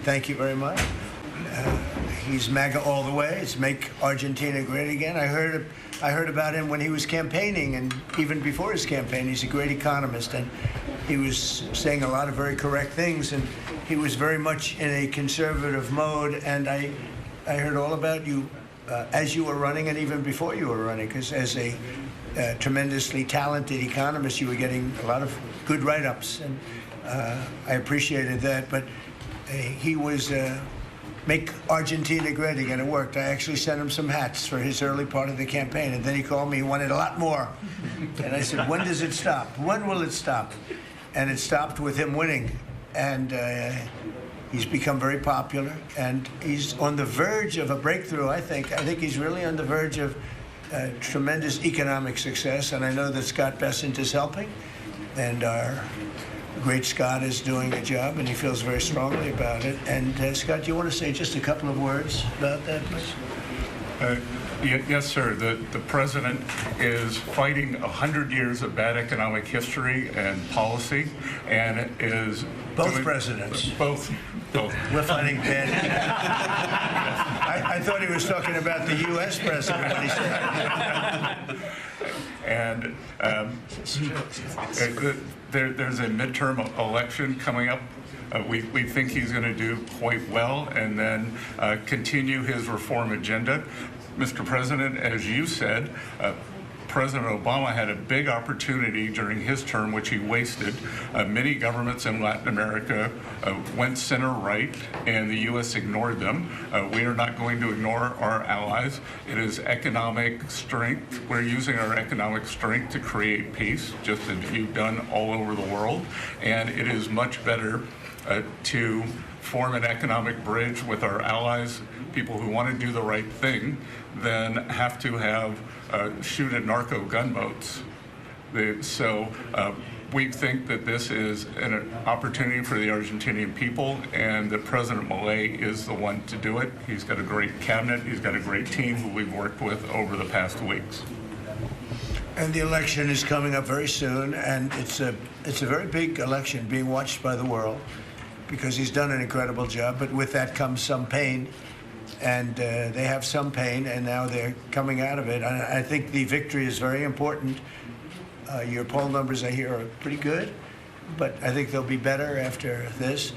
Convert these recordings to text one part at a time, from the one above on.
thank you very much. He's MAGA all the way. It's Make Argentina Great Again. I heard about him when he was campaigning, and even before his campaign. He's a great economist, and he was saying a lot of very correct things, and he was very much in a conservative mode. And I heard all about you as you were running and even before you were running, because as a tremendously talented economist, you were getting a lot of good write-ups, and I appreciated that. But he was Make Argentina Great Again. It worked. I actually sent him some hats for his early part of the campaign, and then he called me. He wanted a lot more, and I said, "When does it stop? When will it stop?" And it stopped with him winning, and he's become very popular, and he's on the verge of a breakthrough. I think he's really on the verge of tremendous economic success, and I know that Scott Bessent is helping, and our great Scott is doing a job, and he feels very strongly about it. And Scott, do you want to say just a couple of words about that, please? Yes, sir. The president is fighting 100 years of bad economic history and policy, and is both presidents. Both. We're fighting bad. I thought he was talking about the U.S. president when he said. And there's a midterm election coming up. We think he's going to do quite well, and then continue his reform agenda. Mr. President, as you said, President Obama had a big opportunity during his term, which he wasted. Many governments in Latin America went center-right, and the U.S. ignored them. We are not going to ignore our allies. It is economic strength. We're using our economic strength to create peace, just as you've done all over the world. And it is much better to form an economic bridge with our allies, people who want to do the right thing, than have to have shoot at narco gunboats. So we think that this is an opportunity for the Argentinian people, and that President Milei is the one to do it. He's got a great cabinet. He's got a great team who we've worked with over the past weeks. And the election is coming up very soon, and it's a very big election being watched by the world, because he's done an incredible job. But with that comes some pain, and they have some pain, and now they're coming out of it. And I think the victory is very important. Your poll numbers, I hear, are pretty good, but I think they'll be better after this.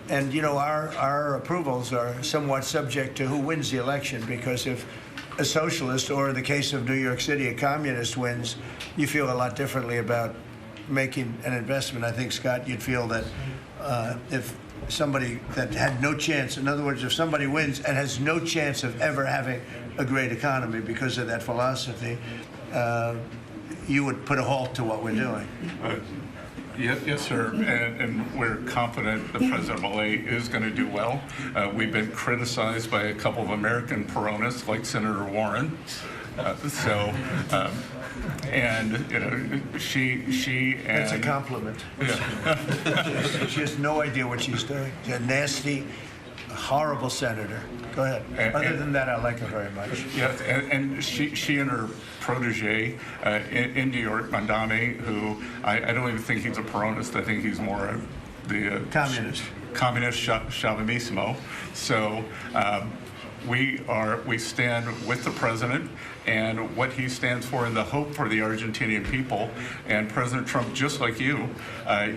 And, you know, our approvals are somewhat subject to who wins the election, because if a socialist, or in the case of New York City, a communist wins, you feel a lot differently about making an investment. I think, Scott, you'd feel that if somebody that had no chance, in other words, if somebody wins and has no chance of ever having a great economy because of that philosophy, you would put a halt to what we're doing. Yes, sir, and we're confident that President Milei is going to do well. We've been criticized by a couple of American Peronists, like Senator Warren. And you know, she and that's a compliment. Yeah. She has no idea what she's doing. She's a nasty, horrible senator. Go ahead. Other than that, I like her very much. Yes, and she and her protege in New York, Mandami, who I don't even think he's a Peronist. I think he's more the communist Chauvinismo. So we stand with the president and what he stands for, and the hope for the Argentinian people. And President Trump, just like you,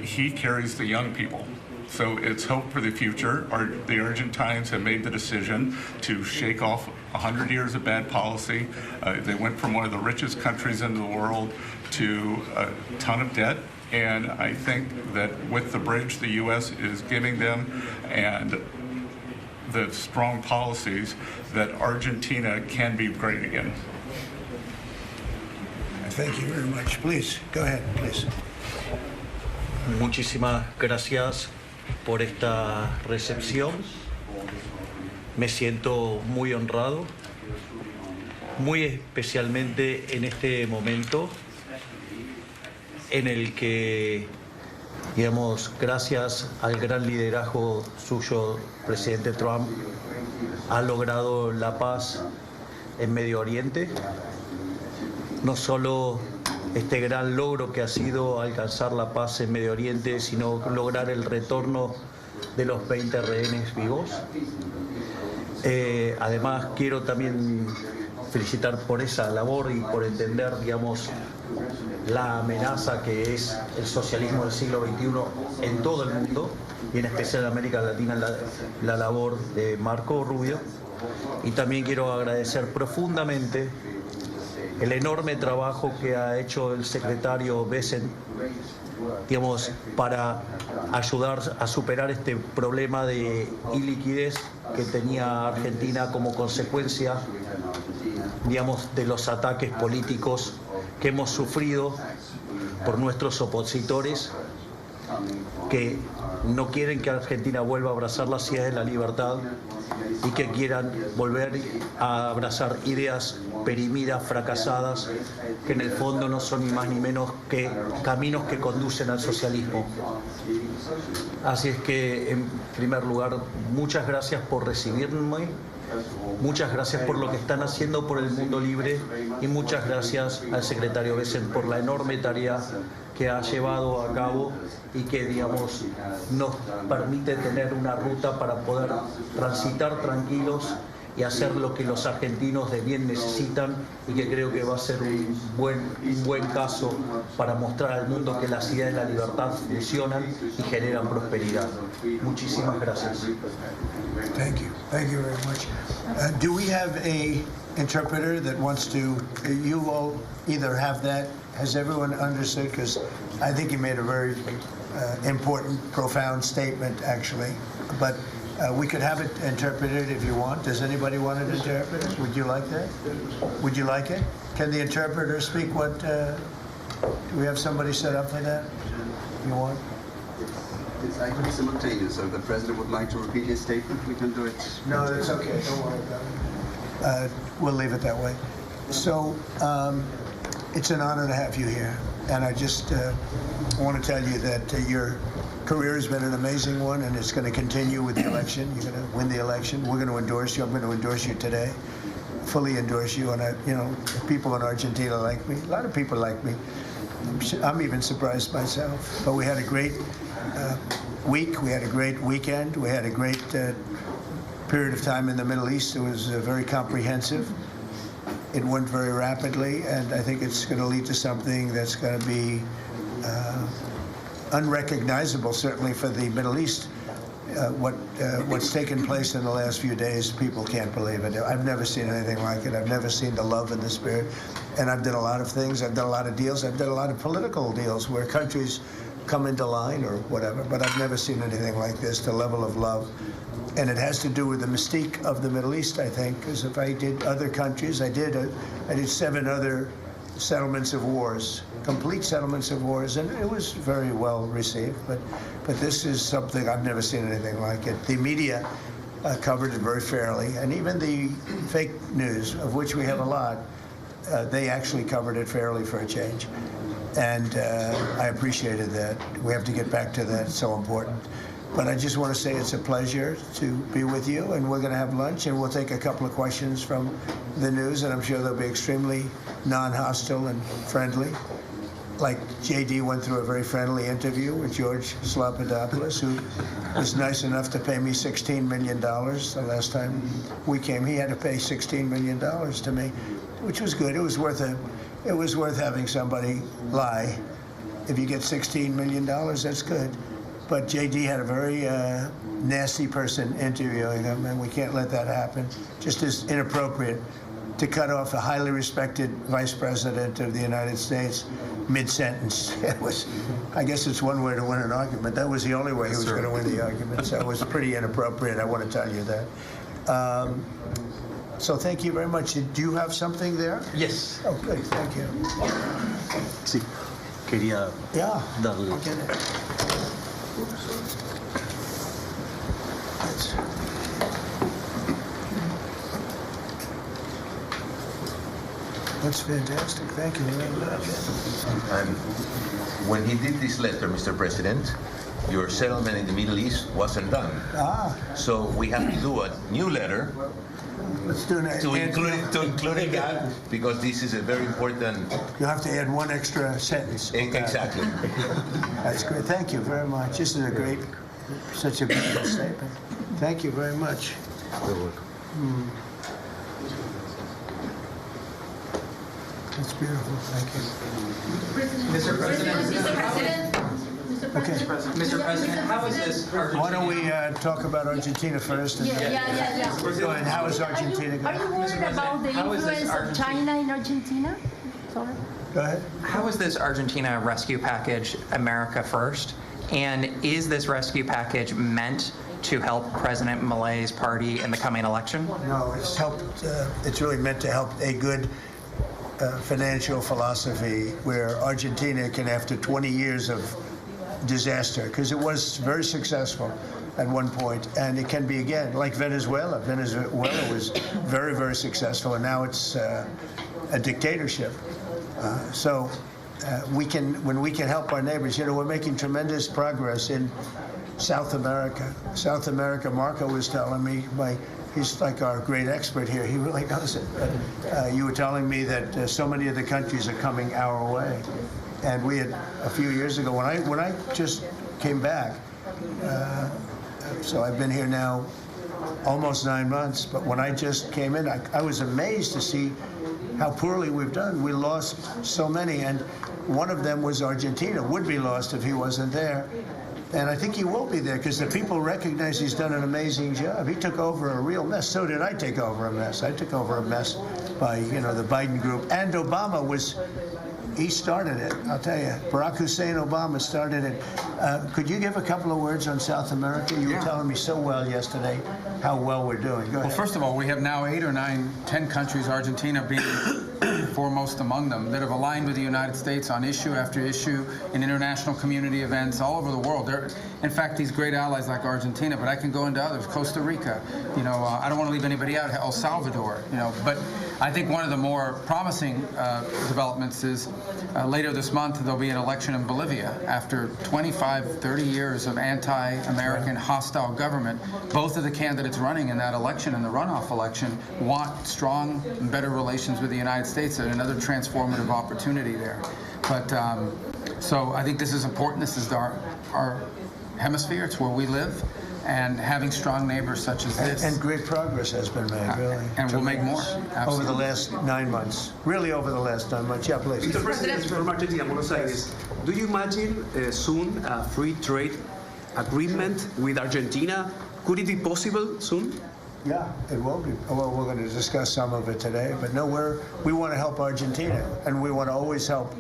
he carries the young people. So it's hope for the future. The Argentines have made the decision to shake off 100 years of bad policy. They went from one of the richest countries in the world to a ton of debt. And I think that with the bridge the U.S. is giving them and the strong policies, that Argentina can be great again. Thank you very much. Please, go ahead, please. Muchísimas gracias por esta recepción. Me siento muy honrado, muy especialmente en este momento en el que, digamos, gracias al gran liderazgo suyo, presidente Trump, ha logrado la paz en Medio Oriente. No solo este gran logro que ha sido alcanzar la paz en Medio Oriente, sino lograr el retorno de los 20 rehenes vivos. Además, quiero también felicitar por esa labor y por entender, digamos, la amenaza que es el socialismo del siglo XXI en todo el mundo, y en especial en América Latina, la labor de Marco Rubio. Y también quiero agradecer profundamente el enorme trabajo que ha hecho el secretario Besen, digamos, para ayudar a superar este problema de iliquidez que tenía Argentina como consecuencia, digamos, de los ataques políticos que hemos sufrido por nuestros opositores, que no quieren que Argentina vuelva a abrazar las ideas de la libertad y que quieran volver a abrazar ideas perimidas, fracasadas, que en el fondo no son ni más ni menos que caminos que conducen al socialismo. Así es que, en primer lugar, muchas gracias por recibirme, muchas gracias por lo que están haciendo por el mundo libre y muchas gracias al secretario Besen por la enorme tarea que ha llevado a cabo y que, digamos, nos permite tener una ruta para poder transitar tranquilos y hacer lo que los argentinos de bien necesitan, y que creo que va a ser un buen caso para mostrar al mundo que las ideas de la libertad funcionan y generan prosperidad. Muchísimas gracias. Thank you very much. Do we have a interpreter that wants to, you all either have that, has everyone understood? Because I think you made a very important, profound statement, actually. But we could have it interpreted if you want. Does anybody want it interpreted? Would you like that? Would you like it? Can the interpreter speak what, do we have somebody set up for that? You want? It's actually simultaneous, so if the President would like to repeat his statement, we can do it. No, that's okay. Don't worry about it. We'll leave it that way. So it's an honor to have you here. And I just want to tell you that your career has been an amazing one, and it's going to continue with the election. You're going to win the election. We're going to endorse you. I'm going to endorse you today, fully endorse you. And, people in Argentina like me. A lot of people like me. I'm even surprised myself. But we had a great week. We had a great weekend. We had a great period of time in the Middle East. It was very comprehensive. It went very rapidly, and I think it's going to lead to something that's going to be unrecognizable, certainly for the Middle East. What's taken place in the last few days, people can't believe it. I've never seen anything like it. I've never seen the love and the spirit. And I've done a lot of things. I've done a lot of deals. I've done a lot of political deals where countries come into line or whatever, but I've never seen anything like this, the level of love. And it has to do with the mystique of the Middle East, I think, because if I did other countries, I did 7 other settlements of wars, complete settlements of wars, and it was very well received. But this is something I've never seen anything like it. The media covered it very fairly, and even the fake news, of which we have a lot, they actually covered it fairly for a change. And I appreciated that. We have to get back to that. It's so important. But I just want to say it's a pleasure to be with you, and we're going to have lunch, and we'll take a couple of questions from the news, and I'm sure they'll be extremely non-hostile and friendly. Like JD went through a very friendly interview with George Slobodanopoulos, who was nice enough to pay me $16 million the last time we came. He had to pay $16 million to me, which was good. It was worth having somebody lie. If you get $16 million, that's good. But JD had a very nasty person interviewing him, and we can't let that happen. Just as inappropriate to cut off a highly respected vice president of the United States mid-sentence. It was, I guess it's one way to win an argument. That was the only way he was going to win the argument. So it was pretty inappropriate, I want to tell you that. So thank you very much. Do you have something there? Yes. Oh, good. Thank you. Sí. Quería darle. I'll get it. That's fantastic. Thank you very much. And when he did this letter, Mr. President, your settlement in the Middle East wasn't done. So we have to do a new letter Let's do that. to include it that, because this is a very important. You have to add one extra sentence. Exactly. That's great. Thank you very much. This is a great Such a beautiful statement. Thank you very much. You're welcome. That's beautiful. Thank you. Mr. President, Okay. Mr. President, how is this Argentina? Why don't we talk about Argentina first? And Yeah. Go ahead. How is Argentina Are going? you worried about the how is this influence of Argentina- China in Argentina? Sorry. Go ahead. How is this Argentina rescue package America first? And is this rescue package meant to help President Milei's party in the coming election? No, it's helped. It's really meant to help a good financial philosophy where Argentina can, after 20 years of disaster, because it was very successful at one point, and it can be again, like Venezuela. Venezuela was very, very successful, and now it's a dictatorship. So when we can help our neighbors, we're making tremendous progress in South America. South America, Marco was telling me, he's like our great expert here. He really knows it. But, you were telling me that so many of the countries are coming our way. And we had, a few years ago, when I just came back, so I've been here now almost 9 months, but when I just came in, I was amazed to see how poorly we've done. We lost so many, and one of them was Argentina, would be lost if he wasn't there. And I think he will be there because the people recognize he's done an amazing job. He took over a real mess. So did I take over a mess. I took over a mess by, the Biden group. And Obama he started it, I'll tell you. Barack Hussein Obama started it. Could you give a couple of words on South America? You were telling me so well yesterday how well we're doing. Go ahead. Well, first of all, we have now 8 or 9, 10 countries, Argentina being foremost among them, that have aligned with the United States on issue after issue in international community events all over the world. They're, in fact, these great allies like Argentina, but I can go into others, Costa Rica, I don't want to leave anybody out, El Salvador, but I think one of the more promising developments is later this month there'll be an election in Bolivia after 25, 30 years of anti-American hostile government. Both of the candidates running in that election and the runoff election want strong and better relations with the United States and another transformative opportunity there. But so I think this is important. This is our hemisphere. It's where we live. And having strong neighbors such as this. And great progress has been made, really. And we'll make more. Absolutely. Over the last 9 months. Really over the last 9 months. Yeah, please. Mr. President, from Argentina, Buenos Aires, do you imagine soon a free trade agreement with Argentina? Could it be possible soon? Yeah, it will be. Well, we're going to discuss some of it today, but no, we want to help Argentina, and we want to always help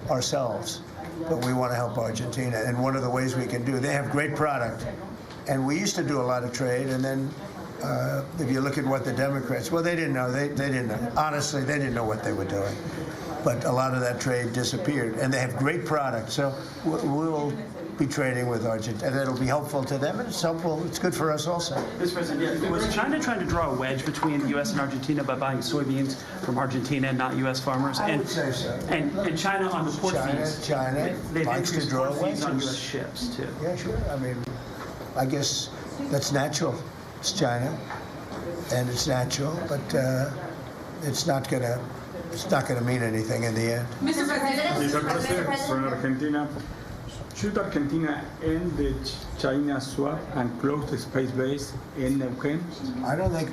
ourselves, but we want to help Argentina. And one of the ways we can do, they have great product, and we used to do a lot of trade, and then if you look at what the Democrats, well, they didn't know. They didn't know. Honestly, they didn't know what they were doing. But a lot of that trade disappeared, and they have great product. So we'll be trading with Argentina, and it'll be helpful to them, and it's helpful. It's good for us also. Mr. President, was China trying to draw a wedge between the U.S. and Argentina by buying soybeans from Argentina and not U.S. farmers? I would say so. And China on the port fees. China they've likes to increased draw port fees on wedges. U.S. ships too. Yeah, sure. I mean, I guess that's natural. It's China, and it's natural, but it's not gonna mean anything in the end. Mr. Mr. President, from Argentina, should Argentina end the China swap and close the space base in Neuquén? I don't think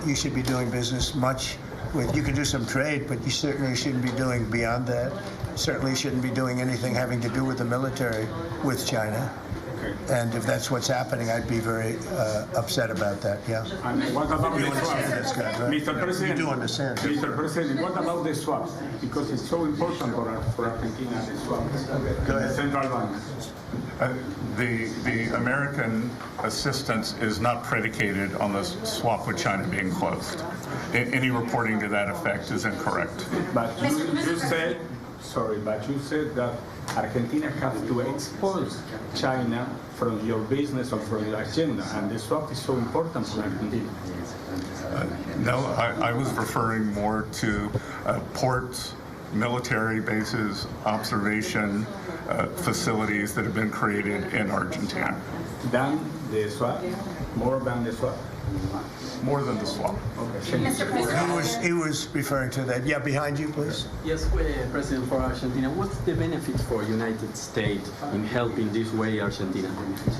you should be doing business much with. You can do some trade, but you certainly shouldn't be doing beyond that. Certainly shouldn't be doing anything having to do with the military with China. And if that's what's happening, I'd be very upset about that. Yeah. And what about You the understand swap? this, guy, right? Mr. President, You do understand. Mr. President, what about the swap? Because it's so important for Argentina, the swap. Go ahead. The central bank. The American assistance is not predicated on the swap with China being closed. Any reporting to that effect is incorrect. But you said that Argentina has to export China from your business or from your agenda, and the swap is so important for Argentina. No, I was referring more to ports, military bases, observation facilities that have been created in Argentina. Than the swap? More than the swap. More than the swap. He was referring to that. Yeah, behind you, please. Yes, President, for Argentina, what's the benefit for United States in helping this way Argentina?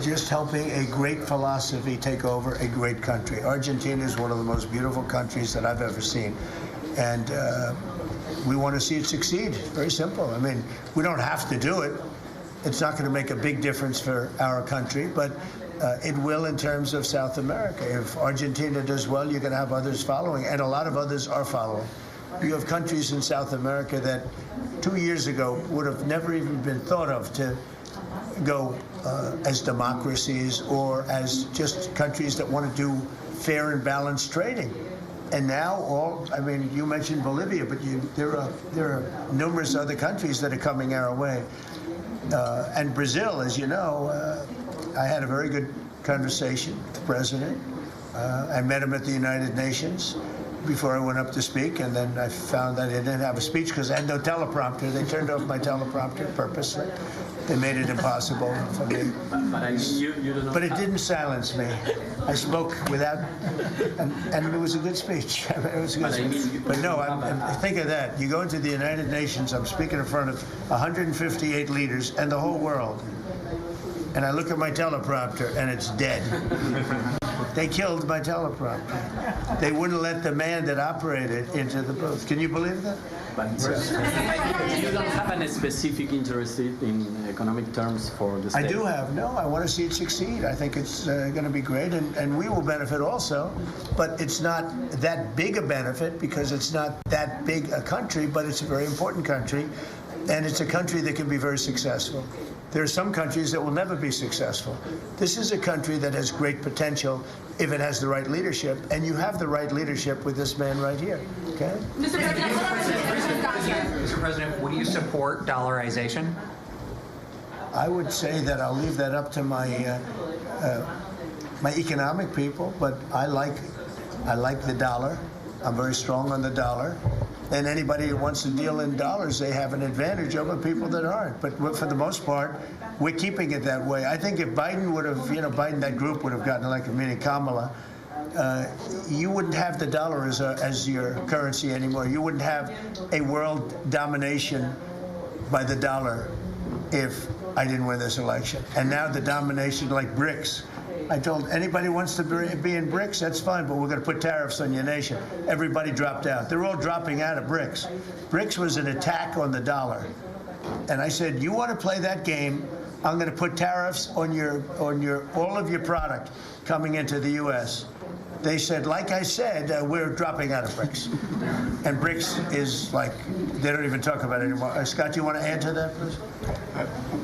Just helping a great philosophy take over a great country. Argentina is one of the most beautiful countries that I've ever seen. And we want to see it succeed. Very simple. I mean, we don't have to do it. It's not going to make a big difference for our country, but it will in terms of South America. If Argentina does well, you're going to have others following, and a lot of others are following. You have countries in South America that 2 years ago would have never even been thought of to go as democracies or as just countries that want to do fair and balanced trading. And now, I mean, you mentioned Bolivia, but there are numerous other countries that are coming our way. And Brazil, as you know, I had a very good conversation with the president. I met him at the United Nations before I went up to speak, and then I found that I didn't have a speech because I had no teleprompter. They turned off my teleprompter purposely. They made it impossible for me. But it didn't silence me. I spoke without, and it was a good speech. It was a good speech. But no, think of that. You go into the United Nations, I'm speaking in front of 158 leaders and the whole world. And I look at my teleprompter, and it's dead. They killed my teleprompter. They wouldn't let the man that operated into the booth. Can you believe that? You don't have any specific interest in economic terms for the state? I do have. No, I want to see it succeed. I think it's going to be great, and we will benefit also. But it's not that big a benefit because it's not that big a country, but it's a very important country, and it's a country that can be very successful. There are some countries that will never be successful. This is a country that has great potential if it has the right leadership, and you have the right leadership with this man right here. Okay? Mr. President, would you support dollarization? I would say that I'll leave that up to my my economic people, but I like the dollar. I'm very strong on the dollar. And anybody who wants to deal in dollars, they have an advantage over people that aren't. But for the most part, we're keeping it that way. I think if Biden would have, Biden, that group would have gotten elected, meaning Kamala, you wouldn't have the dollar as your currency anymore. You wouldn't have a world domination by the dollar if I didn't win this election. And now the domination, like BRICS. I told anybody who wants to be in BRICS, that's fine, but we're going to put tariffs on your nation. Everybody dropped out. They're all dropping out of BRICS. BRICS was an attack on the dollar. And I said, you want to play that game, I'm going to put tariffs on all of your product coming into the U.S. They said, like I said, we're dropping out of BRICS. And BRICS is like, they don't even talk about it anymore. Scott, do you want to add to that, please?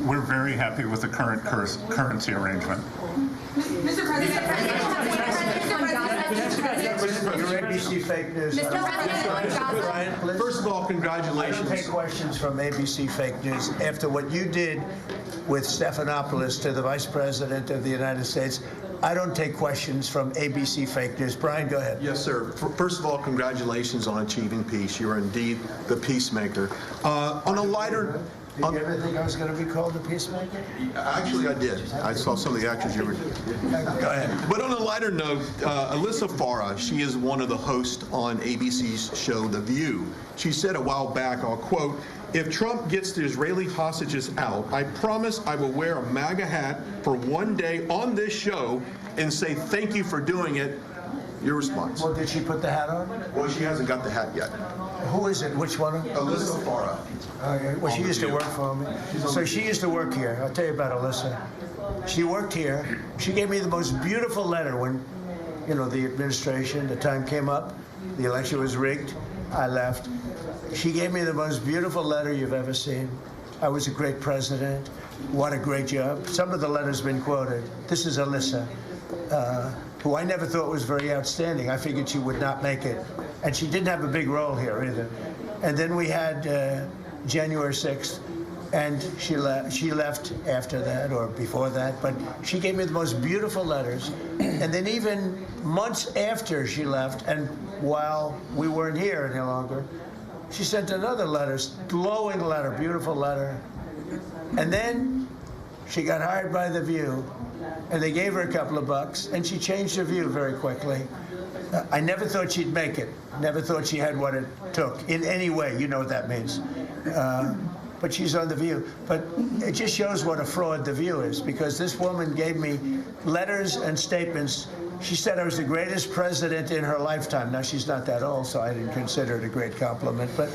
We're very happy with the current currency arrangement. Mr. President, Your ABC fake news. Brian, please. First of all, congratulations. I don't take questions from ABC fake news. After what you did with Stephanopoulos to the Vice President of the United States, I don't take questions from ABC fake news. Brian, go ahead. Yes, sir. First of all, congratulations on achieving peace. You are indeed the peacemaker. On a lighter... Did you ever think I was going to be called a peacemaker? Actually, I did. I saw some of the actions you were doing. Go ahead. But on a lighter note, Alyssa Farah, she is one of the hosts on ABC's show The View. She said a while back, I'll quote, "If Trump gets the Israeli hostages out, I promise I will wear a MAGA hat for one day on this show and say thank you for doing it." Your response? Well, did she put the hat on? Well, she hasn't got the hat yet. Who is it? Which one? Alyssa Farah. Okay. Well, she used to work for me. So she used to work here. I'll tell you about Alyssa. She worked here. She gave me the most beautiful letter when, the administration, the time came up, the election was rigged, I left. She gave me the most beautiful letter you've ever seen. I was a great president. What a great job. Some of the letters have been quoted. This is Alyssa. Who I never thought was very outstanding. I figured she would not make it. And she didn't have a big role here either. And then we had January 6th, and she left after that or before that, but she gave me the most beautiful letters. And then even months after she left, and while we weren't here any longer, she sent another letter, glowing letter, beautiful letter. And then she got hired by The View. and they gave her a couple of bucks, and she changed her view very quickly. I never thought she'd make it. Never thought she had what it took in any way. You know what that means. But she's on The View. But it just shows what a fraud The View is, because this woman gave me letters and statements. She said I was the greatest president in her lifetime. Now, she's not that old, so I didn't consider it a great compliment, but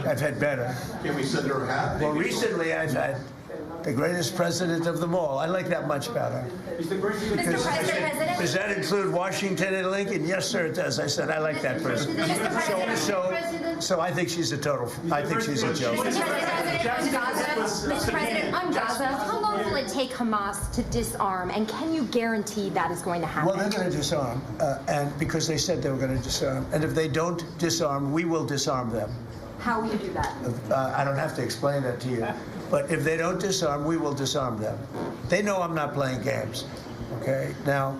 I've had better. Can we send her a hat? Well, recently I've had the greatest president of them all. I like that much better. Mr. President? Does that include Washington and Lincoln? Yes, sir, it does. I said I like that president. So I think she's a total. I think she's a joke. Mr. President, on Gaza, how long will it take Hamas to disarm, and can you guarantee that is going to happen? Well, they're going to disarm, and because they said they were going to disarm. And if they don't disarm, we will disarm them. How will you do that? I don't have to explain that to you. But if they don't disarm, we will disarm them. They know I'm not playing games. Okay? Now,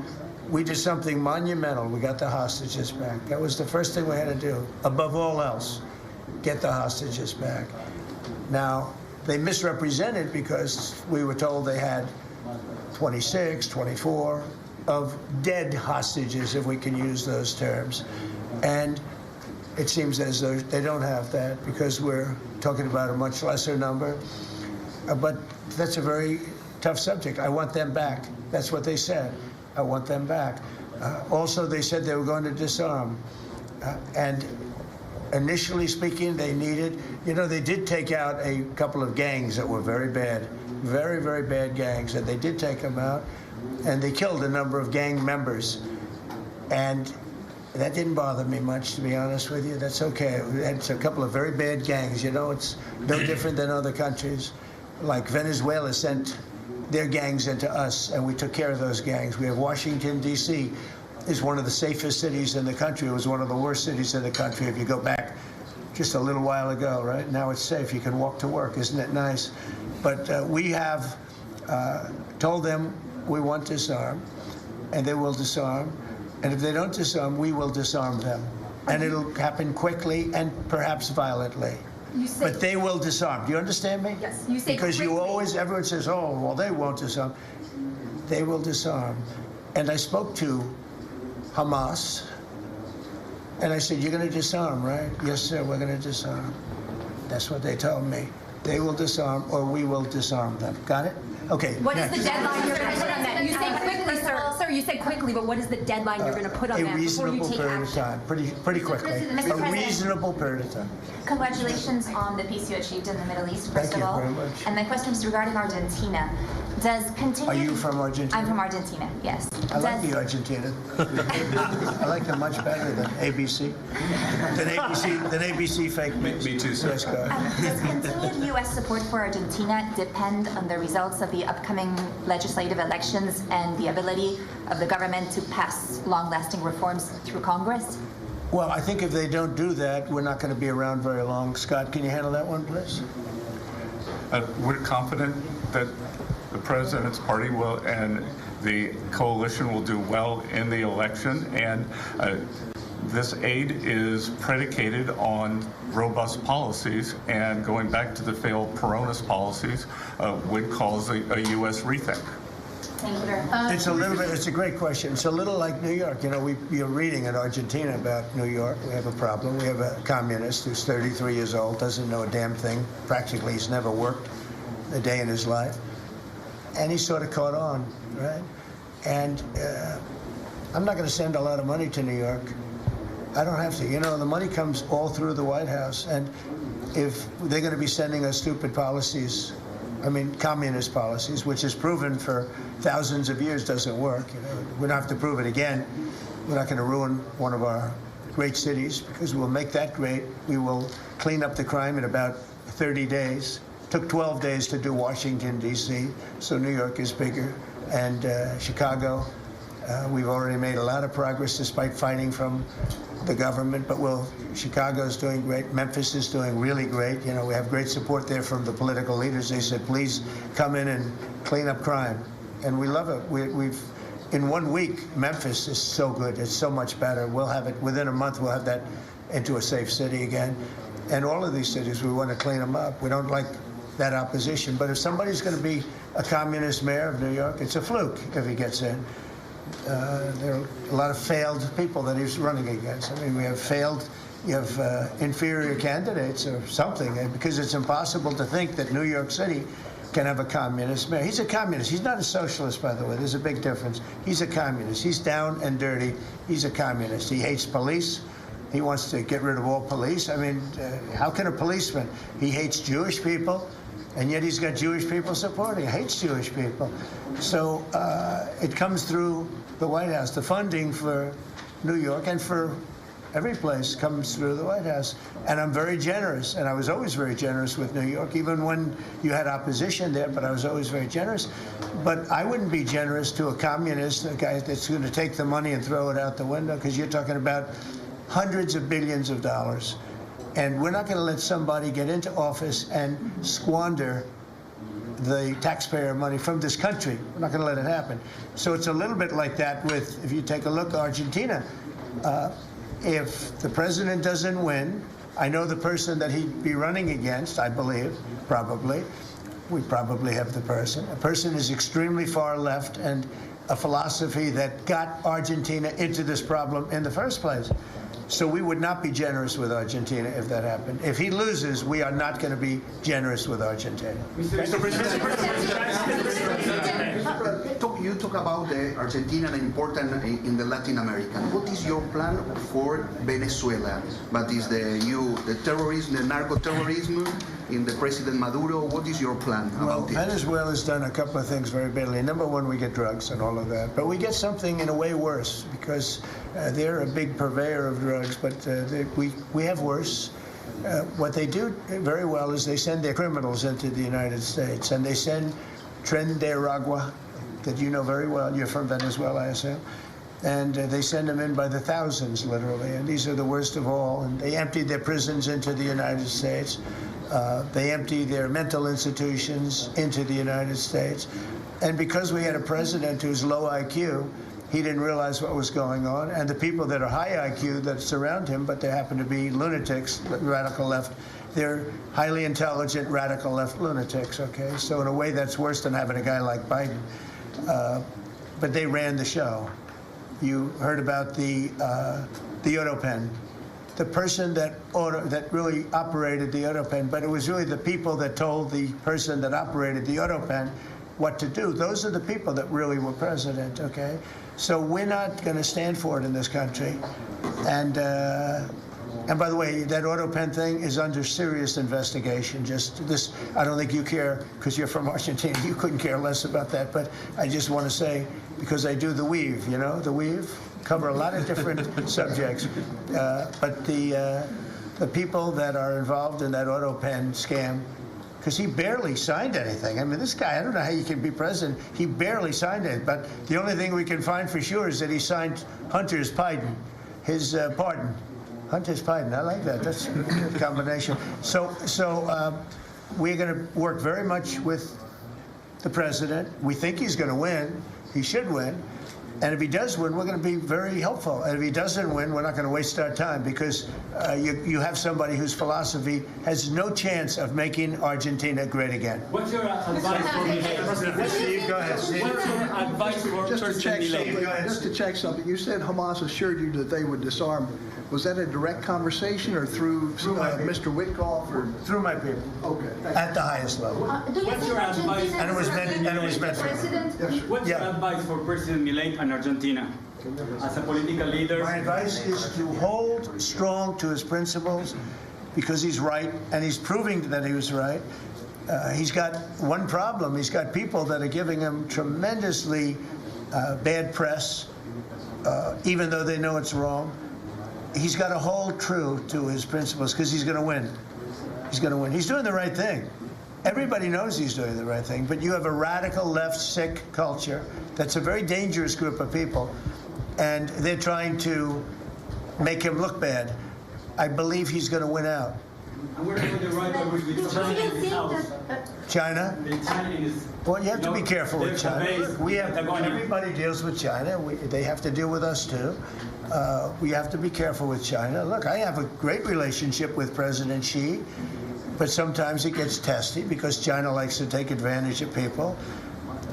we did something monumental. We got the hostages back. That was the first thing we had to do. Above all else, get the hostages back. Now, they misrepresented because we were told they had 26, 24 of dead hostages, if we can use those terms. And it seems as though they don't have that because we're talking about a much lesser number. But that's a very tough subject. I want them back. That's what they said. I want them back. Also, they said they were going to disarm. And initially speaking, they needed, they did take out a couple of gangs that were very bad, very, very bad gangs, and they did take them out, and they killed a number of gang members. And that didn't bother me much, to be honest with you. That's okay. It's a couple of very bad gangs. It's no different than other countries. Like Venezuela sent their gangs into us, and we took care of those gangs. We have Washington, D.C. is one of the safest cities in the country. It was one of the worst cities in the country if you go back just a little while ago, right? Now it's safe. You can walk to work. Isn't it nice? But we have told them we want to disarm, and they will disarm. And if they don't disarm, we will disarm them. And it'll happen quickly and perhaps violently. But they will disarm. Do you understand me? Yes. You say because quickly. everyone says, oh, well, they won't disarm. They will disarm. And I spoke to Hamas, and I said, you're going to disarm, right? Yes, sir, we're going to disarm. That's what they told me. They will disarm, or we will disarm them. Got it? Okay. What is the deadline you're going to put on that? You say quickly, sir. Sir, you say quickly, but what is the deadline you're going to put on that before you take action? A reasonable period of time. Pretty quickly. A reasonable period of time. Congratulations on the peace you achieved in the Middle East, first of all. Thank you very much. And my question is regarding Argentina. Are you from Argentina? I'm from Argentina, yes. I like the Argentina. I like them much better than ABC. Than ABC fake news. Me too, sir. Yes, go ahead. Does continued U.S. support for Argentina depend on the results of the upcoming legislative elections and the ability of the government to pass long-lasting reforms through Congress? Well, I think if they don't do that, we're not going to be around very long. Scott, can you handle that one, please? We're confident that the president's party will and the coalition will do well in the election, and this aid is predicated on robust policies, and going back to the failed Peronist policies would cause a U.S. rethink. Thank you very much. It's a great question. It's a little like New York. You're reading in Argentina about New York. We have a problem. We have a communist who's 33 years old, doesn't know a damn thing. Practically, he's never worked a day in his life. And he sort of caught on, right? And I'm not going to send a lot of money to New York. I don't have to. The money comes all through the White House. And if they're going to be sending us stupid policies, communist policies, which is proven for thousands of years doesn't work. We don't have to prove it again. We're not going to ruin one of our great cities because we'll make that great. We will clean up the crime in about 30 days. Took 12 days to do Washington, D.C., so New York is bigger. And Chicago, we've already made a lot of progress despite fighting from the government, but Chicago's doing great. Memphis is doing really great. We have great support there from the political leaders. They said, please come in and clean up crime. And we love it. We've in 1 week, Memphis is so good. It's so much better. We'll have it within a month. We'll have that into a safe city again. And all of these cities, we want to clean them up. We don't like that opposition. But if somebody's going to be a communist mayor of New York. It's a fluke if he gets in. There are a lot of failed people that he's running against. I mean, we have failed, you have inferior candidates or something, because it's impossible to think that New York City can have a communist mayor. He's a communist. He's not a socialist, by the way. There's a big difference. He's a communist. He's down and dirty. He's a communist. He hates police. He wants to get rid of all police. I mean, how can a policeman? He hates Jewish people, and yet he's got Jewish people supporting. He hates Jewish people. So it comes through the White House. The funding for New York and for every place comes through the White House. And I'm very generous, and I was always very generous with New York, even when you had opposition there, but I was always very generous. But I wouldn't be generous to a communist, a guy that's going to take the money and throw it out the window, because you're talking about hundreds of billions of dollars. And we're not going to let somebody get into office and squander the taxpayer money from this country. We're not going to let it happen. So it's a little bit like that with, if you take a look at Argentina, if the president doesn't win, I know the person that he'd be running against, I believe, probably. We probably have the person. A person is extremely far left and a philosophy that got Argentina into this problem in the first place. So we would not be generous with Argentina if that happened. If he loses, we are not going to be generous with Argentina. You talk about Argentina and important in the Latin American. What is your plan for Venezuela? What is the terrorism, the narco-terrorism in the President Maduro? What is your plan about it? Venezuela's done a couple of things very badly. Number one, we get drugs and all of that. But we get something in a way worse, because they're a big purveyor of drugs, but we have worse. What they do very well is they send their criminals into the United States, and they send Tren de Aragua, that you know very well. You're from Venezuela, I assume. And they send them in by the thousands, literally. And these are the worst of all. And they empty their prisons into the United States. They empty their mental institutions into the United States. And because we had a president who's low IQ, he didn't realize what was going on. And the people that are high IQ that surround him, but they happen to be lunatics, radical left, they're highly intelligent, radical left lunatics, okay? So in a way, that's worse than having a guy like Biden. But they ran the show. You heard about the AutoPen. The person that really operated the AutoPen, but it was really the people that told the person that operated the AutoPen what to do. Those are the people that really were president, okay? So we're not going to stand for it in this country. And by the way, that AutoPen thing is under serious investigation. Just this, I don't think you care, because you're from Argentina, you couldn't care less about that. But I just want to say, because I do the weave, you know, the weave, cover a lot of different subjects. But the people that are involved in that AutoPen scam, because he barely signed anything. I mean, this guy, I don't know how you can be president. He barely signed it. But the only thing we can find for sure is that he signed Hunter's pardon, his pardon. Hunter's pardon, I like that. That's a good combination. So we're going to work very much with the president. We think he's going to win. He should win. And if he does win, we're going to be very helpful. And if he doesn't win, we're not going to waste our time, because you have somebody whose philosophy has no chance of making Argentina great again. What's your advice for Milei? Steve, go ahead. Steve. What's your advice for President Milei? Just to check something, you said Hamas assured you that they would disarm. Was that a direct conversation or through Mr. Witkoff? Or? Through my people. Okay. At the highest level. What's your advice? And it was meant for them. What's your advice for President Milei and Argentina as a political leader? My advice is to hold strong to his principles, because he's right, and he's proving that he was right. He's got one problem. He's got people that are giving him tremendously bad press, even though they know it's wrong. He's got to hold true to his principles, because he's going to win. He's going to win. He's doing the right thing. Everybody knows he's doing the right thing, but you have a radical left sick culture that's a very dangerous group of people, and they're trying to make him look bad. I believe he's going to win out. And we're going to right over with China in this house. China? Well, you have to be careful with China. We have, everybody deals with China. They have to deal with us too. We have to be careful with China. Look, I have a great relationship with President Xi. But sometimes it gets testy because China likes to take advantage of people,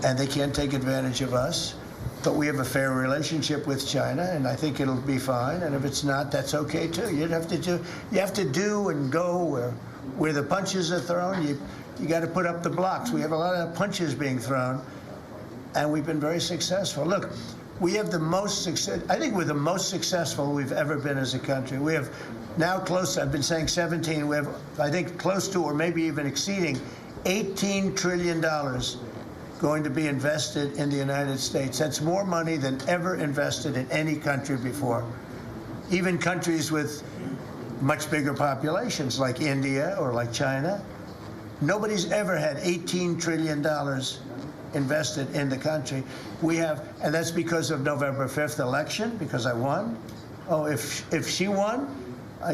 and they can't take advantage of us. But we have a fair relationship with China, and I think it'll be fine. And if it's not, that's okay too. You have to do and go where the punches are thrown. You got to put up the blocks. We have a lot of punches being thrown, and we've been very successful. Look, we have the most success. I think we're the most successful we've ever been as a country. We have now close. I've been saying 17. We have, I think, close to or maybe even exceeding $18 trillion going to be invested in the United States. That's more money than ever invested in any country before. Even countries with much bigger populations like India or like China, nobody's ever had $18 trillion invested in the country. We have, and that's because of November 5th election, because I won. Oh, if she won,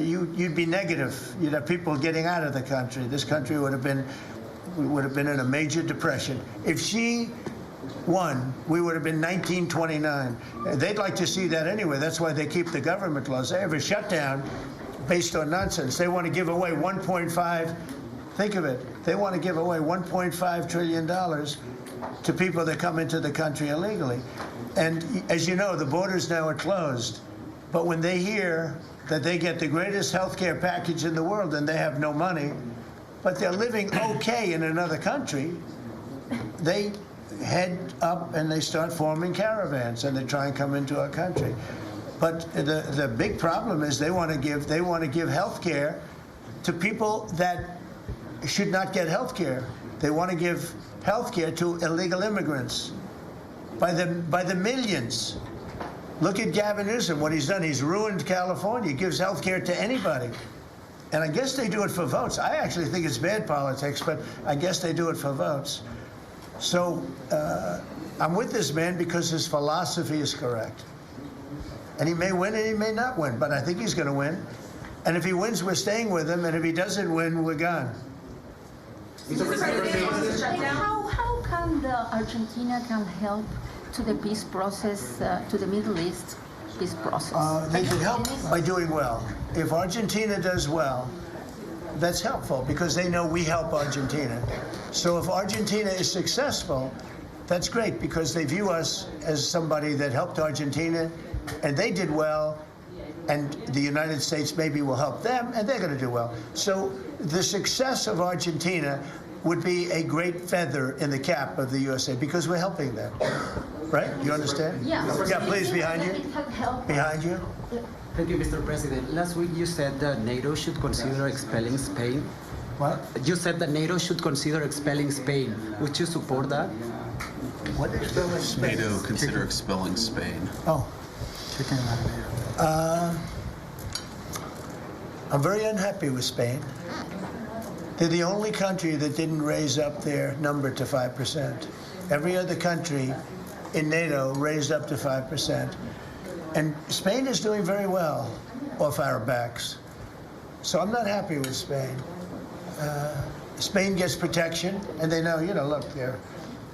you'd be negative. You'd have people getting out of the country. This country would have been in a major depression. If she won, we would have been 1929. They'd like to see that anyway. That's why they keep the government closed. They have a shutdown based on nonsense. They want to give away 1.5, think of it, they want to give away $1.5 trillion to people that come into the country illegally. And as you know, the borders now are closed. But when they hear that they get the greatest health care package in the world and they have no money, but they're living okay in another country, they head up and they start forming caravans and they try and come into our country. But the big problem is they want to give health care to people that should not get health care. They want to give health care to illegal immigrants by the millions. Look at Gavin Newsom, what he's done. He's ruined California. He gives health care to anybody. And I guess they do it for votes. I actually think it's bad politics, but I guess they do it for votes. So I'm with this man because his philosophy is correct. And he may win and he may not win, but I think he's going to win. And if he wins, we're staying with him. And if he doesn't win, we're gone. How can Argentina help to the peace process, to the Middle East peace process? They can help by doing well. If Argentina does well, that's helpful because they know we help Argentina. So if Argentina is successful, that's great because they view us as somebody that helped Argentina and they did well, and the United States maybe will help them and they're going to do well. So the success of Argentina would be a great feather in the cap of the USA because we're helping them. Right? You understand? Yeah. Yeah, please, behind you. Behind you. Thank you, Mr. President. Last week you said that NATO should consider expelling Spain. What? You said that NATO should consider expelling Spain. Would you support that? What expelling Spain? NATO consider expelling Spain. Oh. I'm very unhappy with Spain. They're the only country that didn't raise up their number to 5%. Every other country in NATO raised up to 5%. And Spain is doing very well off our backs. So I'm not happy with Spain. Spain gets protection, and they know, look, they're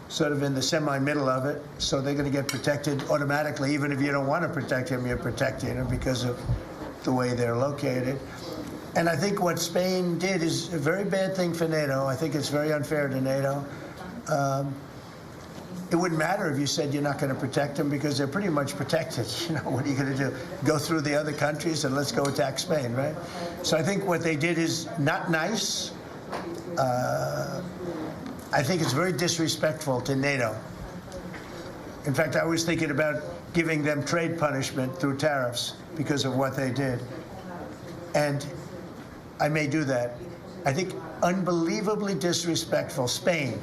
sort of in the semi-middle of it, so they're going to get protected automatically. Even if you don't want to protect them, you're protecting them because of the way they're located. And I think what Spain did is a very bad thing for NATO. I think it's very unfair to NATO. It wouldn't matter if you said you're not going to protect them because they're pretty much protected. What are you going to do? Go through the other countries and let's go attack Spain, right? So I think what they did is not nice. I think it's very disrespectful to NATO. In fact, I was thinking about giving them trade punishment through tariffs because of what they did. And I may do that. I think unbelievably disrespectful. Spain,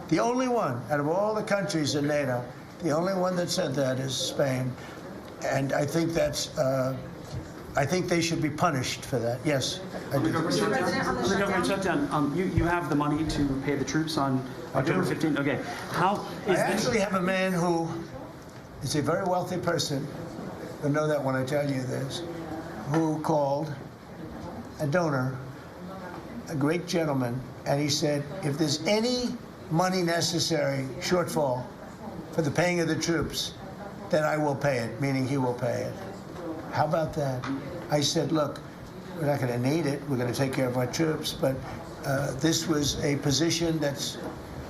the only one out of all the countries in NATO, the only one that said that is Spain. And I think that's, I think they should be punished for that. Yes. On the government shutdown, you have the money to pay the troops on October 15th? Okay. How is I actually have a man who is a very wealthy person, you'll know that when I tell you this, who called a donor, a great gentleman, and he said, if there's any money necessary, shortfall, for the paying of the troops, then I will pay it, meaning he will pay it. How about that? I said, look, We're not going to need it. We're going to take care of our troops. But this was a position that's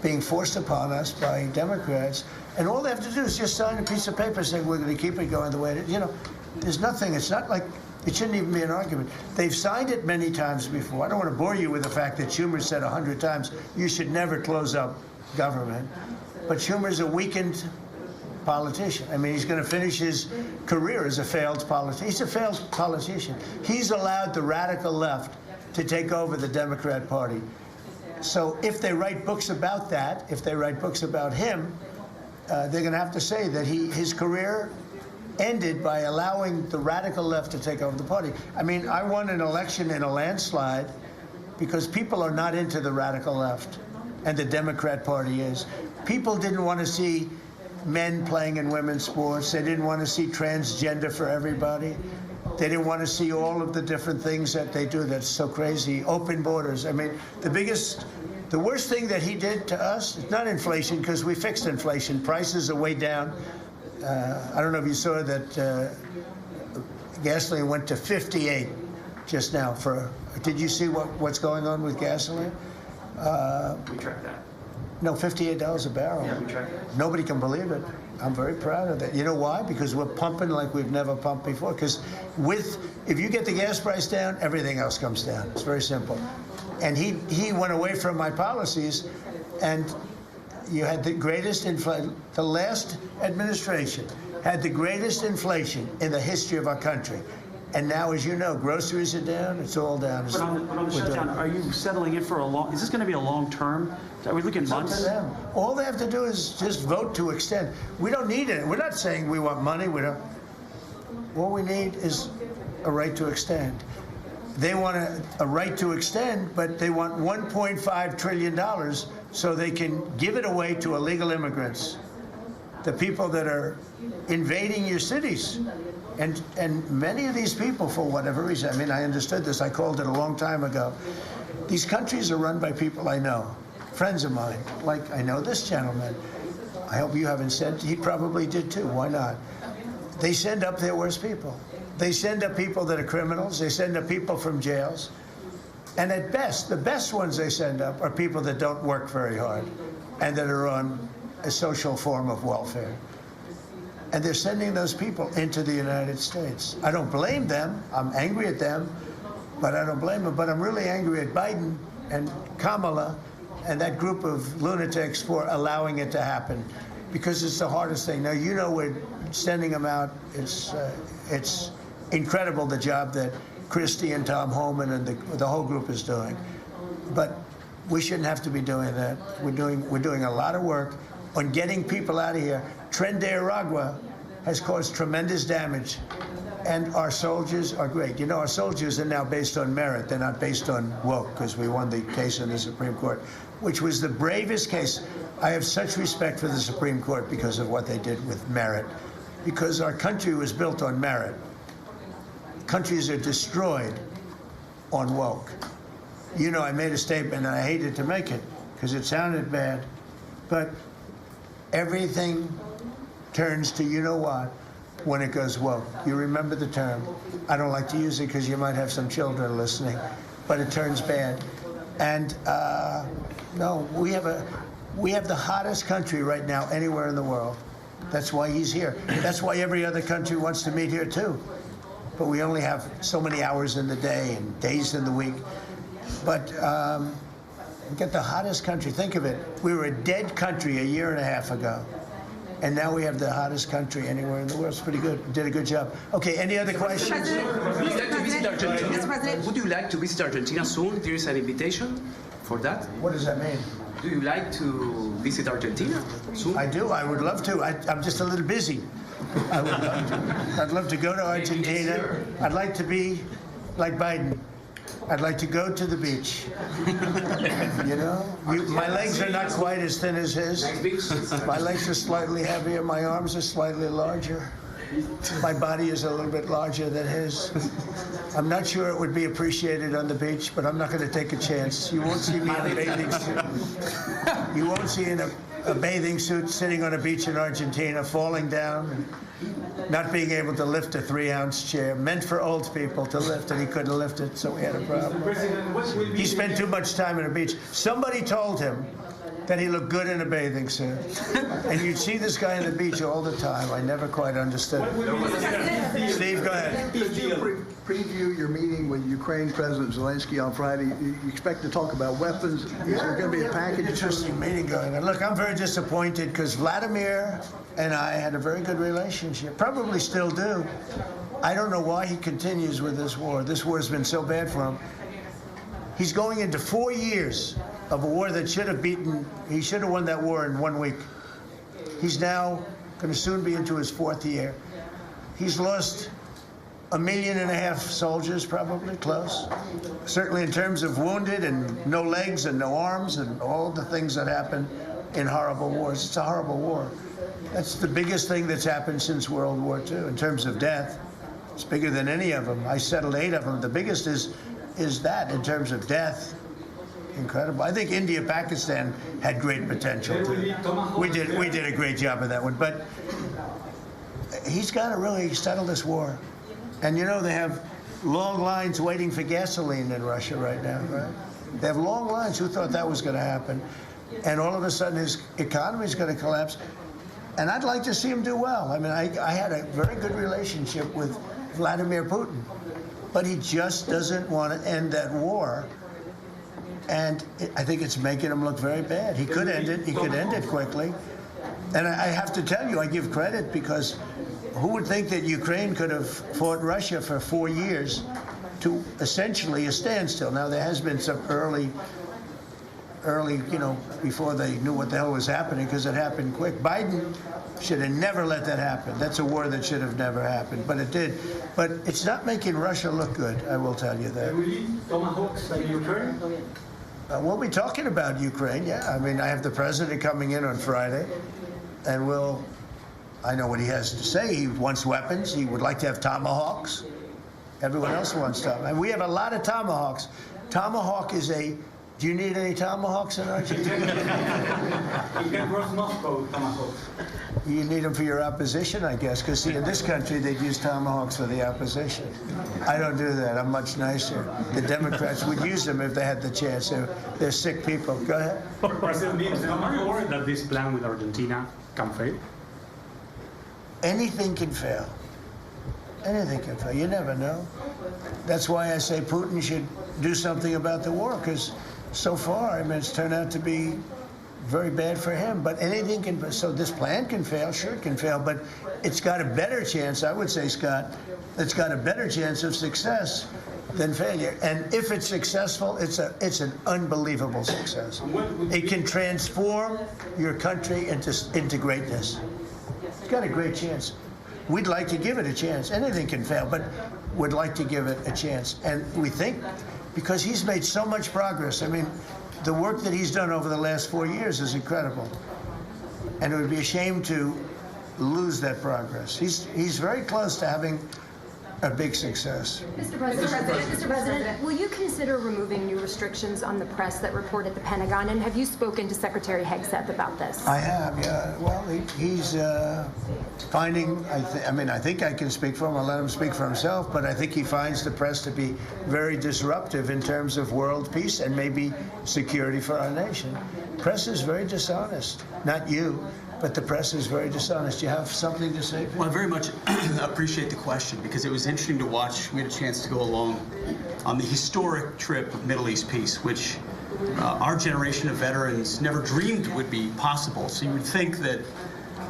being forced upon us by Democrats. And all they have to do is just sign a piece of paper saying we're going to keep it going the way it is. You know, there's nothing. It's not like it shouldn't even be an argument. They've signed it many times before. I don't want to bore you with the fact that Schumer said 100 times you should never close up government. But Schumer's a weakened politician. I mean, he's going to finish his career as a failed politician. He's a failed politician. He's allowed the radical left to take over the Democrat Party. So if they write books about that, if they write books about him, they're going to have to say that his career ended by allowing the radical left to take over the party. I mean, I won an election in a landslide because people are not into the radical left, and the Democrat Party is. People didn't want to see men playing in women's sports. They didn't want to see transgender for everybody. They didn't want to see all of the different things that they do that's so crazy. Open borders. I mean, the worst thing that he did to us, it's not inflation, because we fixed inflation. Prices are way down. I don't know if you saw that gasoline went to 58 just now. Did you see what's going on with gasoline? We track that. No, $58 a barrel. Yeah, we track that. Nobody can believe it. I'm very proud of that. You know why? Because we're pumping like we've never pumped before. Because if you get the gas price down, everything else comes down. It's very simple. And he went away from my policies, and you had the greatest inflation. The last administration had the greatest inflation in the history of our country. And now, as you know, groceries are down. It's all down. But on the shutdown, are you settling in for a long? Is this going to be a long term? Are we looking months? It's up to them. All they have to do is just vote to extend. We don't need it. We're not saying we want money. We don't. All we need is a right to extend. They want a right to extend, but they want $1.5 trillion so they can give it away to illegal immigrants, the people that are invading your cities. And many of these people, for whatever reason, I mean, I understood this. I called it a long time ago. These countries are run by people I know, friends of mine. Like, I know this gentleman. I hope you haven't said, he probably did too. Why not? They send up their worst people. They send up people that are criminals. They send up people from jails. And at best, the best ones they send up are people that don't work very hard and that are on a social form of welfare. And they're sending those people into the United States. I don't blame them. I'm angry at them, but I don't blame them. But I'm really angry at Biden and Kamala and that group of lunatics for allowing it to happen, because it's the hardest thing. Now, you know, we're sending them out. It's incredible the job that Christie and Tom Homan and the whole group is doing. But we shouldn't have to be doing that. We're doing a lot of work on getting people out of here. Tren de Aragua has caused tremendous damage, and our soldiers are great. You know, our soldiers are now based on merit. They're not based on woke, because we won the case in the Supreme Court, which was the bravest case. I have such respect for the Supreme Court because of what they did with merit, because our country was built on merit. Countries are destroyed on woke. You know, I made a statement, and I hated to make it because it sounded bad, but everything turns to you know what when it goes woke. You remember the term. I don't like to use it because you might have some children listening, but it turns bad. And no, we have the hottest country right now anywhere in the world. That's why he's here. That's why every other country wants to meet here too. But we only have so many hours in the day and days in the week. But we get the hottest country. Think of it. We were a dead country a year and a half ago. And now we have the hottest country anywhere in the world. It's pretty good. You did a good job. Okay, any other questions? Would you like to visit Argentina? Would you like to visit Argentina soon? There is an invitation for that. What does that mean? Do you like to visit Argentina soon? I do. I would love to. I'm just a little busy. I would love to. I'd love to go to Argentina. I'd like to be like Biden. I'd like to go to the beach. You know? My legs are not quite as thin as his. My legs are slightly heavier. My arms are slightly larger. My body is a little bit larger than his. I'm not sure it would be appreciated on the beach, but I'm not going to take a chance. You won't see me in a bathing suit. You won't see a bathing suit sitting on a beach in Argentina, falling down, not being able to lift a 3-ounce chair, meant for old people to lift, and he couldn't lift it, so we had a problem. He spent too much time on a beach. Somebody told him that he looked good in a bathing suit. And you'd see this guy on the beach all the time. I never quite understood it. Steve, go ahead. Could you preview your meeting with Ukraine President Zelensky on Friday? You expect to talk about weapons? Is there going to be a package? Interesting meeting going on. Look, I'm very disappointed because Vladimir and I had a very good relationship, probably still do. I don't know why he continues with this war. This war has been so bad for him. He's going into 4 years of a war that should have he should have won that war in 1 week. He's now going to soon be into his 4th year. He's lost 1.5 million soldiers, probably, close. Certainly in terms of wounded and no legs and no arms and all the things that happen in horrible wars. It's a horrible war. That's the biggest thing that's happened since World War II in terms of death. It's bigger than any of them. I settled 8 of them. The biggest is that in terms of death. Incredible. I think India, Pakistan had great potential too. We did a great job of that one, but he's got to really settle this war. And you know they have long lines waiting for gasoline in Russia right now, right? They have long lines. Who thought that was going to happen? And all of a sudden his economy is going to collapse. And I'd like to see him do well. I mean, I had a very good relationship with Vladimir Putin, but he just doesn't want to end that war. And I think it's making him look very bad. He could end it. He could end it quickly. And I have to tell you, I give credit because who would think that Ukraine could have fought Russia for 4 years to essentially a standstill? Now, there has been some early, you know, before they knew what the hell was happening, because it happened quick. Biden should have never let that happen. That's a war that should have never happened, but it did. But it's not making Russia look good, I will tell you that. Tomahawks in Ukraine? We'll be talking about Ukraine, yeah. I mean, I have the president coming in on Friday, and I know what he has to say. He wants weapons. He would like to have tomahawks. Everyone else wants tomahawks. And we have a lot of tomahawks. Tomahawk is do you need any tomahawks in Argentina? You can cross Moscow, tomahawks. You need them for your opposition, I guess, because in this country they'd use tomahawks for the opposition. I don't do that. I'm much nicer. The Democrats would use them if they had the chance. They're sick people. Go ahead. President, are you worried that this plan with Argentina can fail? Anything can fail. Anything can fail. You never know. That's why I say Putin should do something about the war, because so far, I mean, it's turned out to be very bad for him. But anything can. So this plan can fail. Sure, it can fail, but it's got a better chance. I would say, Scott, it's got a better chance of success than failure. And if it's successful, it's an unbelievable success. It can transform your country into greatness. It's got a great chance. We'd like to give it a chance. Anything can fail, but we'd like to give it a chance. And we think, because he's made so much progress. I mean, the work that he's done over the last 4 years is incredible. And it would be a shame to lose that progress. He's very close to having a big success. Mr. President, will you consider removing new restrictions on the press that report at the Pentagon? And have you spoken to Secretary Hegseth about this? I have, yeah. Well, he's finding, I think I can speak for him. I'll let him speak for himself, but I think he finds the press to be very disruptive in terms of world peace and maybe security for our nation. Press is very dishonest. Not you, but the press is very dishonest. You have something to say? Well, I very much appreciate the question, because it was interesting to watch. We had a chance to go along on the historic trip of Middle East peace, which our generation of veterans never dreamed would be possible. So you would think that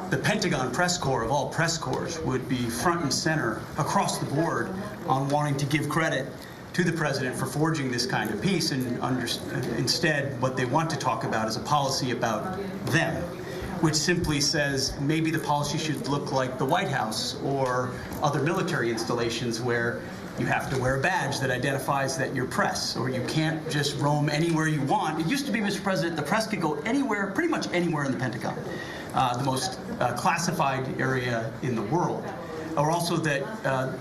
the Pentagon press corps, of all press corps, would be front and center across the board on wanting to give credit to the president for forging this kind of peace, and instead what they want to talk about is a policy about them, which simply says maybe the policy should look like the White House or other military installations where you have to wear a badge that identifies that you're press, or you can't just roam anywhere you want. It used to be, Mr. President, the press could go anywhere, pretty much anywhere in the Pentagon, the most classified area in the world. or also that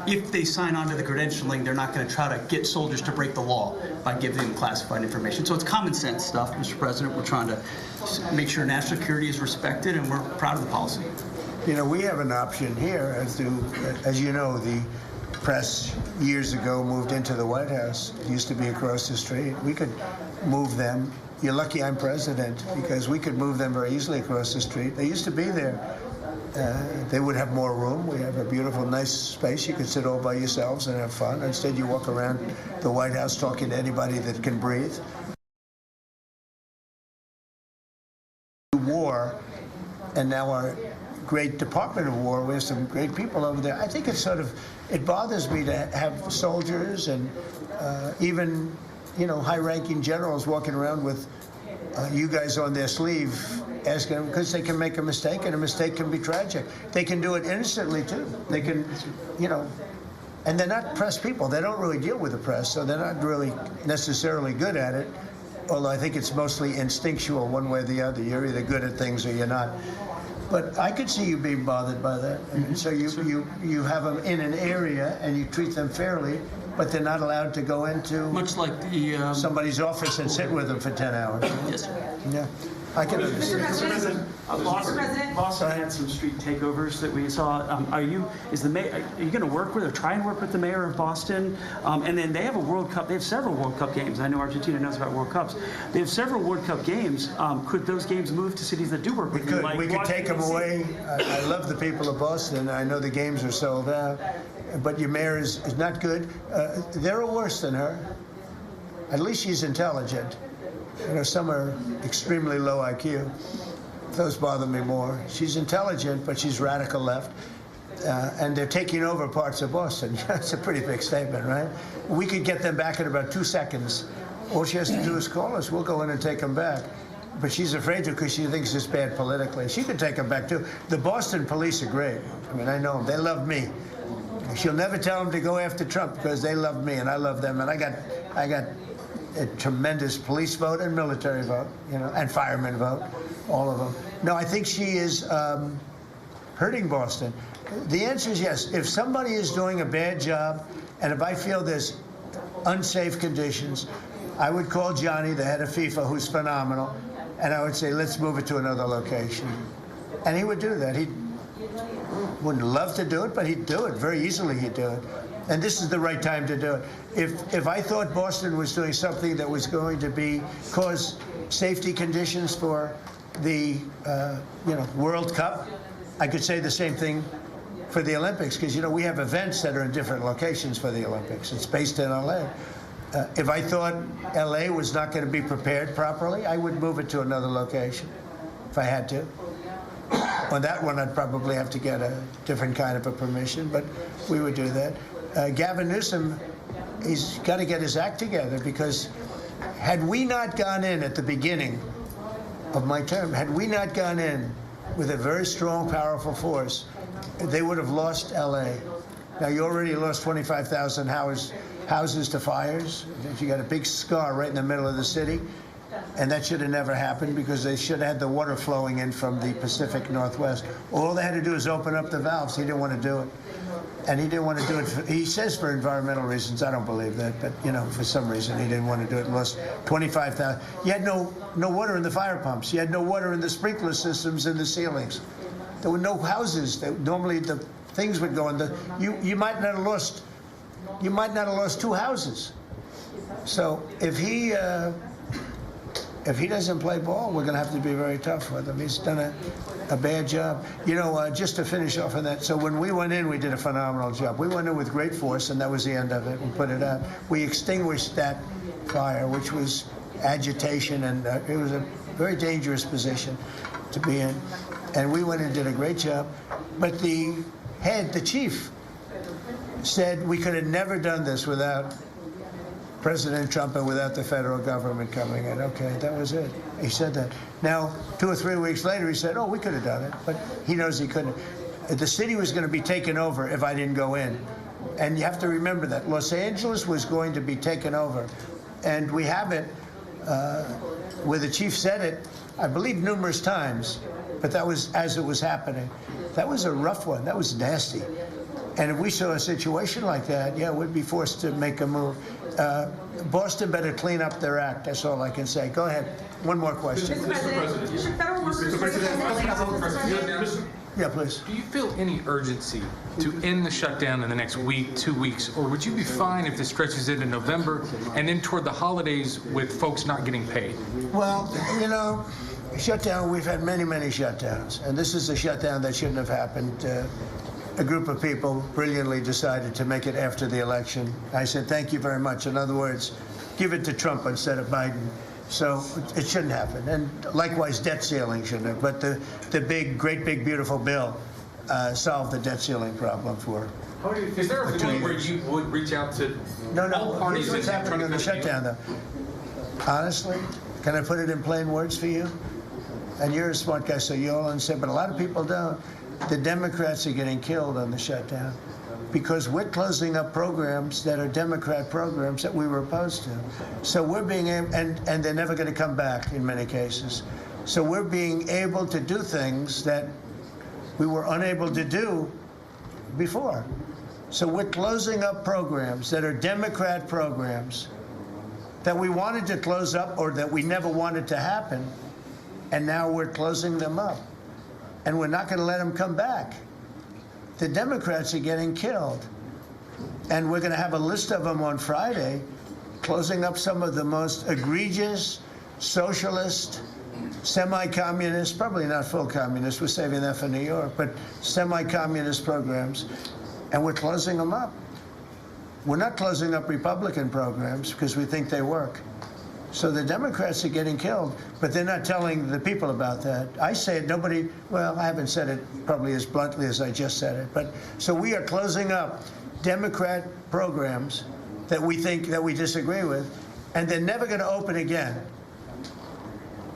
if they sign on to the credentialing, they're not going to try to get soldiers to break the law by giving them classified information. So it's common sense stuff, Mr. President. We're trying to make sure national security is respected, and we're proud of the policy. You know, we have an option here, as you know, the press years ago moved into the White House. It used to be across the street. We could move them. You're lucky I'm president, because we could move them very easily across the street. They used to be there. They would have more room. We have a beautiful, nice space. You could sit all by yourselves and have fun. Instead, you walk around the White House talking to anybody that can breathe. War, and now our great Department of War, we have some great people over there. I think it's it bothers me to have soldiers and even, high-ranking generals walking around with you guys on their sleeve, asking them, because they can make a mistake, and a mistake can be tragic. They can do it innocently, too. They can, and they're not press people. They don't really deal with the press, so they're not really necessarily good at it, although I think it's mostly instinctual one way or the other. You're either good at things or you're not. But I could see you being bothered by that. And so you have them in an area and you treat them fairly, but they're not allowed to go into much like the somebody's office and sit with them for 10 hours. Yes, sir. Yeah, I can understand. Mr. President, Boston had some street takeovers that we saw. Are you going to work with or try and work with the mayor of Boston? And then they have a World Cup. They have several World Cup games. I know Argentina knows about World Cups. They have several World Cup games. Could those games move to cities that do work with you? We could take them away. I love the people of Boston. I know the games are sold out. But your mayor is not good. They're worse than her. At least she's intelligent. Some are extremely low IQ. Those bother me more. She's intelligent, but she's radical left. And they're taking over parts of Boston. That's a pretty big statement, right? We could get them back in about 2 seconds. All she has to do is call us. We'll go in and take them back. But she's afraid to, because she thinks it's bad politically. She could take them back, too. The Boston police are great. I mean, I know them. They love me. She'll never tell them to go after Trump, because they love me and I love them. And I got a tremendous police vote and military vote, and fireman vote, all of them. No, I think she is hurting Boston. The answer is yes. If somebody is doing a bad job, and if I feel there's unsafe conditions, I would call Johnny, the head of FIFA, who's phenomenal, and I would say, let's move it to another location. And he would do that. He wouldn't love to do it, but he'd do it. Very easily he'd do it. And this is the right time to do it. If I thought Boston was doing something that was going to cause safety conditions for the World Cup, I could say the same thing for the Olympics, because we have events that are in different locations for the Olympics. It's based in LA. If I thought LA was not going to be prepared properly, I would move it to another location if I had to. On that one, I'd probably have to get a different kind of a permission, but we would do that. Gavin Newsom, he's got to get his act together, because had we not gone in at the beginning of my term, had we not gone in with a very strong, powerful force, they would have lost L.A. Now, you already lost 25,000 houses to fires. You got a big scar right in the middle of the city. And that should have never happened, because they should have had the water flowing in from the Pacific Northwest. All they had to do is open up the valves. He didn't want to do it. And he didn't want to do it, he says, for environmental reasons. I don't believe that, but, for some reason he didn't want to do it. Lost 25,000. You had no water in the fire pumps. You had no water in the sprinkler systems in the ceilings. There were no houses. Normally the things would go in you might not have lost 2 houses. So if he doesn't play ball, we're going to have to be very tough with him. He's done a bad job. Just to finish off on that, so when we went in, we did a phenomenal job. We went in with great force, and that was the end of it. We put it out. We extinguished that fire, which was agitation, and it was a very dangerous position to be in. And we went in and did a great job. But the chief, said we could have never done this without President Trump and without the federal government coming in. Okay, that was it. He said that. Now, 2 or 3 weeks later, he said, we could have done it. But he knows he couldn't. The city was going to be taken over if I didn't go in. And you have to remember that. Los Angeles was going to be taken over. And we have it where the chief said it, I believe, numerous times. But that was as it was happening. That was a rough one. That was nasty. And if we saw a situation like that, yeah, we'd be forced to make a move. Boston better clean up their act. That's all I can say. Go ahead. One more question. Mr. President, should federal workers... Yeah, please. Do you feel any urgency to end the shutdown in the next week, 2 weeks, or would you be fine if this stretches into November and then toward the holidays with folks not getting paid? Well, you know, shutdown, we've had many, many shutdowns, and this is a shutdown that shouldn't have happened. A group of people brilliantly decided to make it after the election. I said, thank you very much. In other words, give it to Trump instead of Biden. So it shouldn't happen. And likewise, debt ceiling shouldn't have. But the big, great big, beautiful bill solved the debt ceiling problem for Is there a point where you would reach out to all parties? Here's what's happening in the shutdown, though. Honestly, can I put it in plain words for you? And you're a smart guy, so you'll understand, but a lot of people don't. The Democrats are getting killed on the shutdown because we're closing up programs that are Democrat programs that we were opposed to. So we're being, and they're never going to come back in many cases. So we're being able to do things that we were unable to do before. So we're closing up programs that are Democrat programs that we wanted to close up or that we never wanted to happen, and now we're closing them up. And we're not going to let them come back. The Democrats are getting killed. And we're going to have a list of them on Friday, closing up some of the most egregious, socialist, semi-communist, probably not full communist, we're saving that for New York, but semi-communist programs, and we're closing them up. We're not closing up Republican programs because we think they work. So the Democrats are getting killed, but they're not telling the people about that. I say it, nobody, well, I haven't said it probably as bluntly as I just said it, but so we are closing up Democrat programs that we think that we disagree with, and they're never going to open again.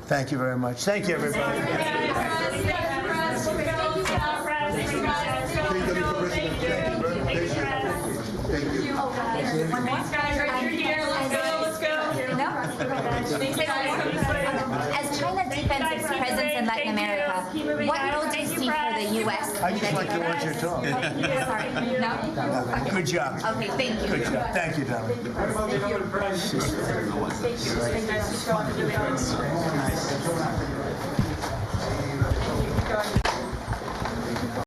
Thank you very much. Thank you, everybody. As China deepens its presence in Latin America, what role do you see for the U.S.? I just like to watch you talk. Sorry, no? Okay. Good job. Okay, thank you. Good job. Thank you, darling. Thank you.